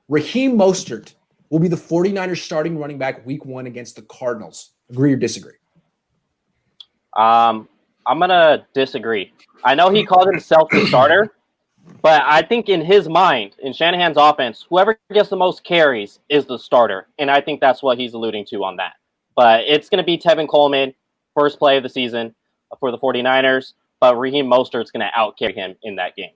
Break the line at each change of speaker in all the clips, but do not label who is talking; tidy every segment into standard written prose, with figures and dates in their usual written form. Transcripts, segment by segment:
Raheem Mostert will be the 49ers starting running back week 1 against the Cardinals. Agree or disagree?
I'm going to disagree. I know he called himself the starter, but I think in his mind, in Shanahan's offense, whoever gets the most carries is the starter. And I think that's what he's alluding to on that. But it's going to be Tevin Coleman, first play of the season for the 49ers. But Raheem Mostert's going to outcarry him in that game.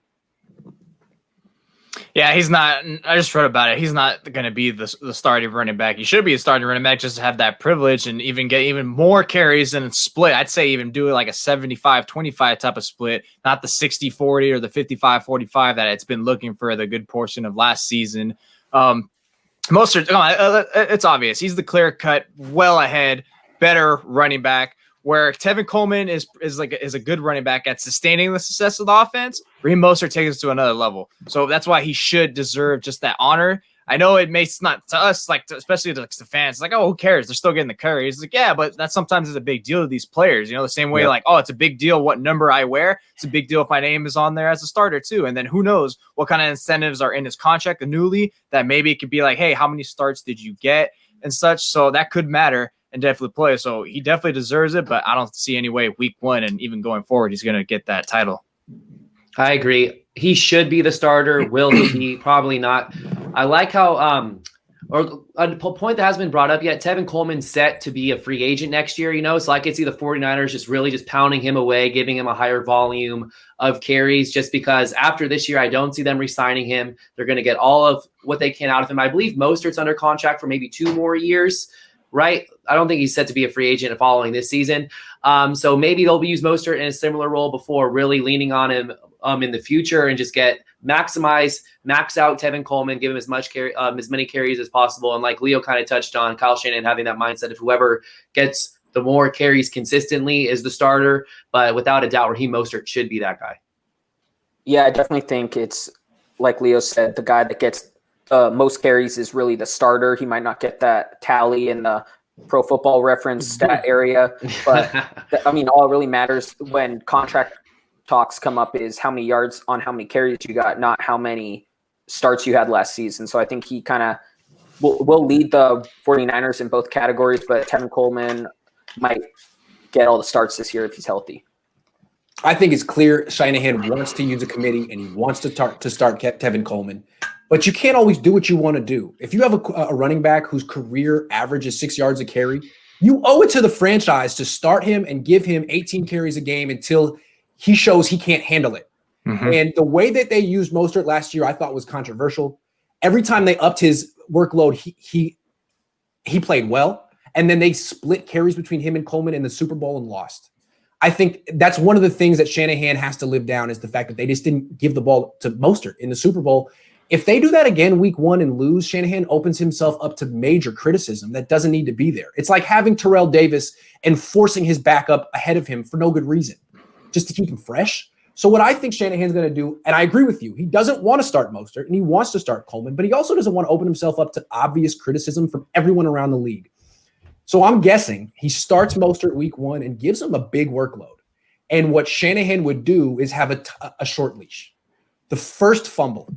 Yeah, he's not. I just wrote about it. He's not going to be the starting running back. He should be a starting running back just to have that privilege and even get even more carries and split. I'd say even do it like a 75-25 type of split, not the 60-40 or the 55-45 that it's been looking for the good portion of last season. Mostert, it's obvious. He's the clear-cut, well ahead, better running back. Where Tevin Coleman is a good running back at sustaining the success of the offense, Raheem Mostert takes us to another level. So that's why he should deserve just that honor. I know it makes not to us, especially to the fans, like, oh, who cares? They're still getting the carries. Like, yeah, but that sometimes is a big deal to these players. The same way, it's a big deal what number I wear. It's a big deal if my name is on there as a starter too. And then who knows what kind of incentives are in his contract, the newly, that maybe it could be like, hey, how many starts did you get and such? So that could matter. And definitely play. So he definitely deserves it, but I don't see any way week 1 and even going forward he's going to get that title.
I agree. He should be the starter. Will he be? Probably not. I like how or a point that hasn't been brought up yet, Tevin Coleman's set to be a free agent next year, so I could see the 49ers just pounding him away, giving him a higher volume of carries just because after this year, I don't see them re-signing him. They're going to get all of what they can out of him. I believe Mostert's under contract for maybe 2 more years. Right? I don't think he's set to be a free agent following this season. So maybe they'll use Mostert in a similar role before really leaning on him in the future and just max out Tevin Coleman, give him as many carries as possible. And like Leo kind of touched on, Kyle Shanahan having that mindset of whoever gets the more carries consistently is the starter. But without a doubt, Raheem Mostert should be that guy.
Yeah, I definitely think it's, like Leo said, the guy that gets most carries is really the starter. He might not get that tally in the Pro Football Reference stat area, but all it really matters when contract talks come up is how many yards on how many carries you got, not how many starts you had last season. So I think he kind of will lead the 49ers in both categories, but Tevin Coleman might get all the starts this year if he's healthy.
I think it's clear Shanahan wants to use a committee and he wants to start Tevin Coleman. But you can't always do what you want to do. If you have a running back whose career average is 6 yards a carry, you owe it to the franchise to start him and give him 18 carries a game until he shows he can't handle it. Mm-hmm. And the way that they used Mostert last year, I thought was controversial. Every time they upped his workload, he played well. And then they split carries between him and Coleman in the Super Bowl and lost. I think that's one of the things that Shanahan has to live down is the fact that they just didn't give the ball to Mostert in the Super Bowl. If they do that again week 1 and lose, Shanahan opens himself up to major criticism that doesn't need to be there. It's like having Terrell Davis and forcing his backup ahead of him for no good reason, just to keep him fresh. So what I think Shanahan's going to do, and I agree with you, he doesn't want to start Mostert and he wants to start Coleman, but he also doesn't want to open himself up to obvious criticism from everyone around the league. So I'm guessing he starts Mostert week 1 and gives him a big workload. And what Shanahan would do is have a short leash. The first fumble,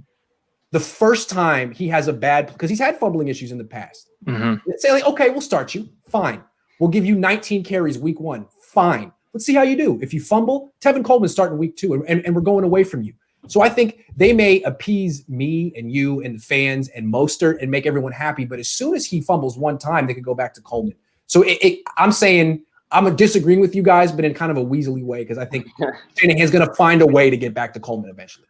the first time he has a bad, because he's had fumbling issues in the past. Mm-hmm. Say like, okay, we'll start you. Fine. We'll give you 19 carries week 1. Fine. Let's see how you do. If you fumble, Tevin Coleman's starting week 2 and we're going away from you. So I think they may appease me and you and the fans and Mostert and make everyone happy. But as soon as he fumbles one time, they could go back to Coleman. So I'm saying I'm disagreeing with you guys, but in kind of a weaselly way, because I think Shanahan's going to find a way to get back to Coleman eventually.